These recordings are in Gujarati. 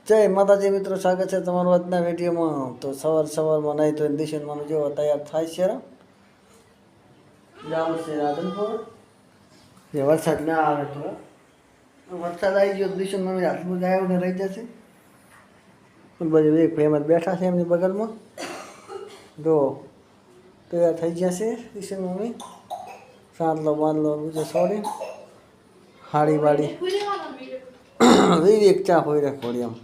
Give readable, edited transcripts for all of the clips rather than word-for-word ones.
જય માતાજી મિત્રો, સ્વાગત છે તમારું આજના વિડીયોમાં. તો સવારમાં નહીં તો દિશનમાંનું જેવો તૈયાર થાય છે. જવાનું છે રાધનપુર. જે વરસાદ ના આવે તો વરસાદ આવી ગયો દિશનમાં હાથમાં જાય ને રહી જશે. બધું એક ફેમસ બેઠા છે એમની બગલમાં. જો તૈયાર થઈ જશે દિશનમાં. સાંતલો બાંધલો બીજો છોડી હાડી વાડી વિવેક ચા હોય રે ઘોડી આમ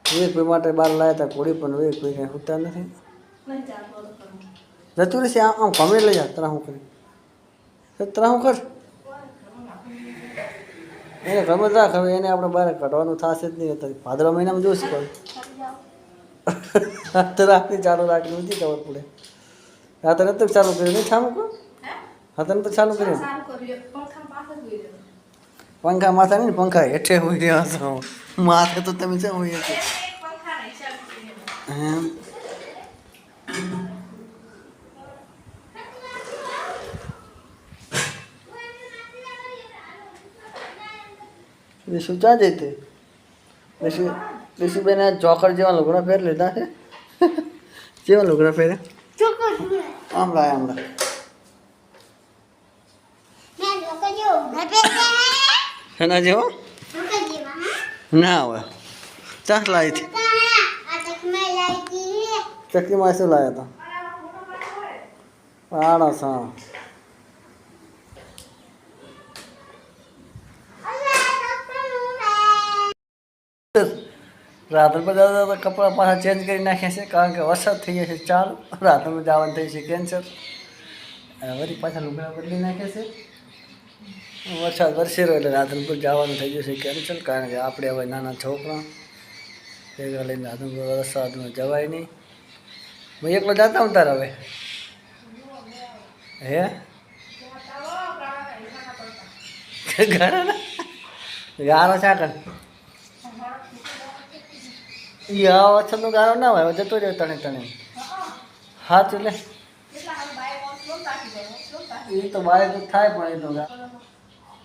વિવેક માટે બહાર લાવ્યા હતા ઘોડી પણ વિવેક ભાઈ કાંઈ હોતા નથી. જતું રહેશે આમ ગમે લઈ જા ત્રાહું કરી ત્રાહું કર એને ગમે રાખ. હવે એને આપણે બહાર કાઢવાનું થશે જ નહીં. અત્યારે ભાદરવા મહિનામાં જોઈશ પણ રાતની ચાલુ રાખી નથી ખબર પડે. રાતે નથી ચાલુ કર્યું નહીં ઠામું કહો રાતે તો ચાલુ કર્યું. પંખા માથા નહીં પંખા હેઠે હોય રહ્યા છો માથે તો તમે શું હોય છે શું ચા જઈતે બેન ચોકડ જેવા લુગડા પહેર લીધા છે. જેવા લુગડા પહેરે હમણાં એના જેવો ના હોય. ચાસ લાવી હતી ચક્કીમાં શું લાવ્યા હતા આણસ. હા રાધનપુર જતા તો કપડાં પાછા ચેન્જ કરી નાખ્યા છે કારણ કે વરસાદ થઈ ગયા છે. ચાલુ રાધનપુર જવાનું થઈ છે કેન્સર. વળી પાછા લુગડા બદલી નાખ્યા છે. વરસાદ વરસેરો એટલે રાધનપુર જવાનું થઈ જશે કેન્સલ કારણ કે આપણે હવે નાના છોકરા ભેગા લઈને રાધનપુર વરસાદમાં જવાય નહીં. હું એકલો જતા હું તાર હવે હે ગારો ચાકર આ વરસાદનો ગારો ના હોય જતો રહ્યો તણે તણે. હા તો લે એ તો બારે તો થાય પણ એ તો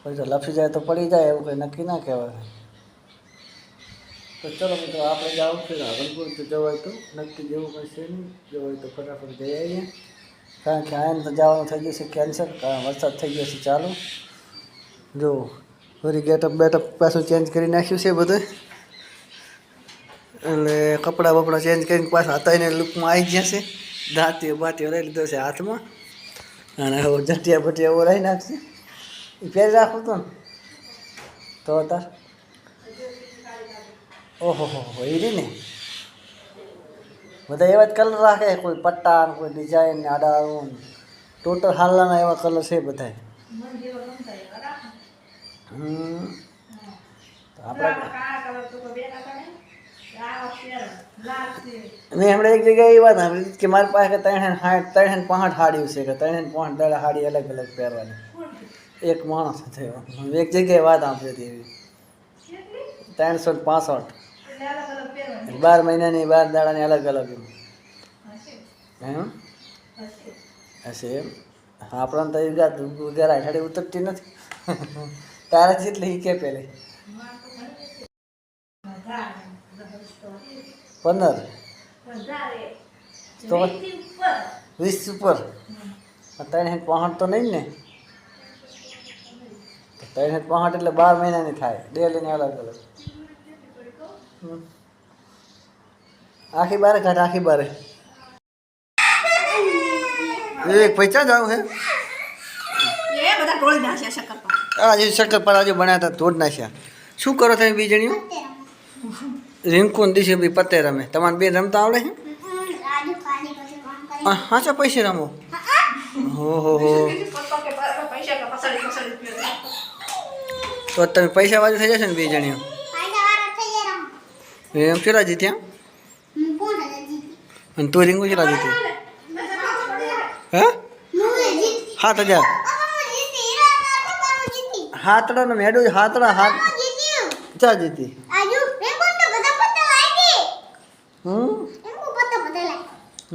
પછી તો લપસી જાય તો પડી જાય એવું કંઈ નક્કી ના કહેવાય. તો ચલો મિત્રો આપણે જવું છે રાધનપુર. તો જવાય તો નક્કી જેવું કંઈ છે નહીં. જવાય તો ફટાફટ જઈ આવીએ કારણ કે આને તો જવાનું થઈ ગયું છે કેન્સલ કારણ વરસાદ થઈ ગયો છે ચાલુ. જો ફરી ગેટઅપ બેટઅપ પાછું ચેન્જ કરી નાખ્યું છે બધું એટલે કપડાં બપડા ચેન્જ કરીને પાછા હતા એને લુકમાં આવી ગયા છે. દાંતીઓ બાતીઓ લઈ લીધો છે હાથમાં અને હવે જટિયા ભટિયા એવો રહી નાખશે. એ પહેરી રાખું તો ને તો તાર ઓહો હો એ રહી ને બધા એવા જ કલર રાખે. કોઈ પટ્ટા કોઈ ડિઝાઇન આડા ટોટલ હાલના એવા કલર છે બધા. આપણે મેં હમણાં એક જગ્યાએ એ વાત સાંભળી કે મારી પાસે 365 હાડીઓ છે કે 365 દાડા હાડી અલગ અલગ પહેરવાની એક માણસ થયો. એક જગ્યાએ વાત સાંભળી હતી એવી 365 12 મહિનાની 12 દાડાની અલગ અલગ એમ હશે એમ. આપણને તો ગરાય હાડી ઉતરતી નથી તારે જેટલી એ કે પેલી 15 તો 20 ઉપર 365 તો નહીં ને. 365 એટલે 12 મહિનાની થાય ડેલીની અલગ અલગ. આખી બારે ઘાટ આખી બારે એક પૈસા જાવ હે આજે શક્કરપારા આજે બનાવ્યા હતા તોડ નાખ્યા. શું કરો તમે બીજણીઓ રિંકુન દિશે બી પતે રમે. તમારે બેન રમતા આવડે છે? હા ચા પૈસે રમો. હો તો તમે પૈસા બાજુ થઈ જશે ને બે જણીઓ એમ. કેટલા જીત્યા અને તું રીંગુ કેટલા જીતી? હે 7000 હાથડા ને મેડું હાથડા હાથ ચા જીતી.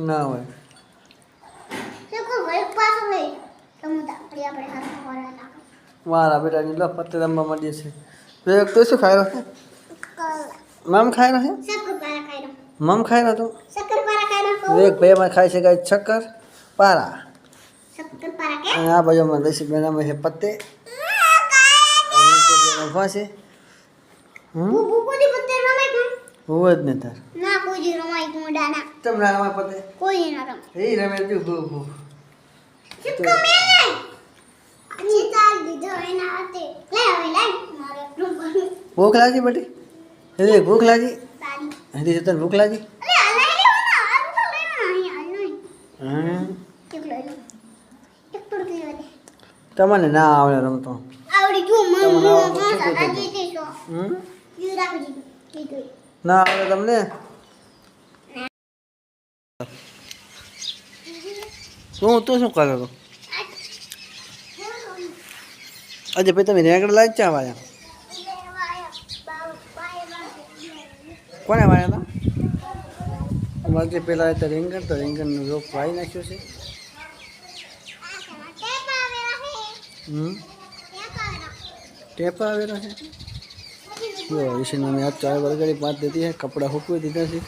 ના હોય મારા બેટાની લો પત્તે રમવા માંડીએ છે. તો શું ખાયો મમ ખાઈ રહ્યો છે શક્કરપારા ખાઈ રહ્યો મમ ખાઈ રહ્યો તું શક્કરપારા ખાઈ રહ્યો વિવેક ભાઈ માં ખાય છે ગાય શક્કર પારા શક્કરપારા કે અને આ બાજુમાં દેશી બેનામાં છે પત્તે અને કોબીનો ફાંસી બુબુડી પત્તે રમાય કોણ હોવ જ ને તાર ના કોઈ જી રમાય કોણ ડાના તમને રમાય પત્તે કોઈ ના રમ એ રમે તું ભૂ ભૂ ચિપકો મેને અચ્છી ચાલ દીધો એના હાથે લે હવે લે મારે રૂમ ભૂખ લાગી બટી એ ભૂખ લાગી તારી હરી તને ભૂખ લાગી અરે હલાઈ લેવાના આ તો લેવાના અહીં હાલ નહીં હા એક લઈ લો એક પર કે દે તમને ના આવડે રમતો આવડી જો મન તમને મન આવડે તો સાતા ઠીક છે. જીતે છો હમ યુ રાખી દીધું ના આવડે તમને તું શું કરે તો આજે ભાઈ તમે રેંગડ લાગ ચા વાયા કોને વાયા હતા અમારે પેલા તો રીંગણનું રોપ વાઈ નાખ્યો છે ટેપા આવેલા છે જો ઈશીને મેં આ 4 વરગડી 5 દીધી છે કપડાં સૂકવી દીધા છે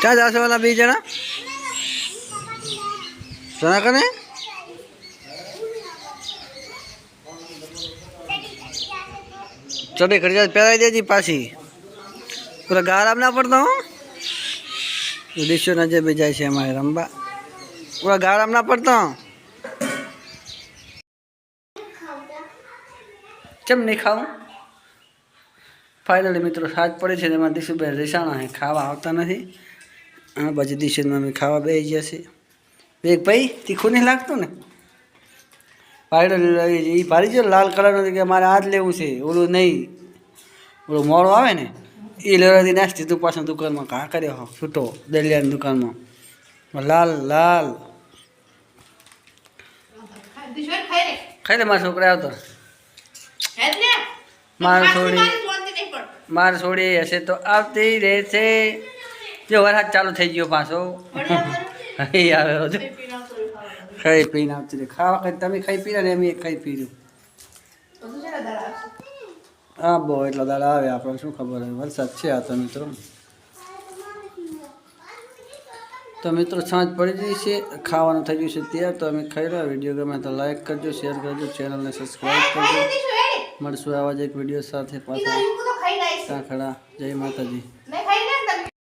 ક્યાં જાશો વાલા 2 જણા સોના કને ચડે કરી જાય પહેરાઈ દેજી પાછી પૂરા ગારામ ના પડતો હો દિશો નજર બી જાય છે અમારે રમવા પૂરા ગારામ ના પડતો કેમ નહીં ખાવું ફાઇનલી મિત્રો સાજ પડે છે એમાં દિશુભાઈ રીસાણા છે ખાવા આવતા નથી હા પછી દિશુને અમે ખાવા બેસી ગયા છે એક ભાઈ તીખું નહીં લાગતું ને પાયડો એ ભારી છે લાલ કલરનો કે મારે આ જ લેવું છે ઓલું નહીં ઓલું મોડું આવે ને એ લેવાથી નાસ્તી તું પાછળ દુકાનમાં ઘા કર્યો છૂટો દલિયાની દુકાનમાં લાલ લાલ ખાઈ લે મારા છોકરા આવતો મારે છોડી હશે તો આવતી રહેશે જો વરસાદ ચાલુ થઈ ગયો પાછો અહીં આવે હજુ ખાઈ પીને આવતી રહે ખાવા કઈ તમે ખાઈ પી ને એમ ખાઈ પી રહ્યું હા બહુ એટલા દાડા આવે આપણને શું ખબર હોય વરસાદ છે આ તો મિત્રો સાંજ પડી ગઈ છે ખાવાનું થઈ ગયું છે ત્યાં તો અમે ખાઈ રહ્યા વિડીયો ગમે તો લાઈક કરજો શેર કરજો ચેનલને સબસ્ક્રાઈબ કરજો મળશું આવા જ એક વિડીયો સાથે પાછા ત્યાં ખડા જય માતાજી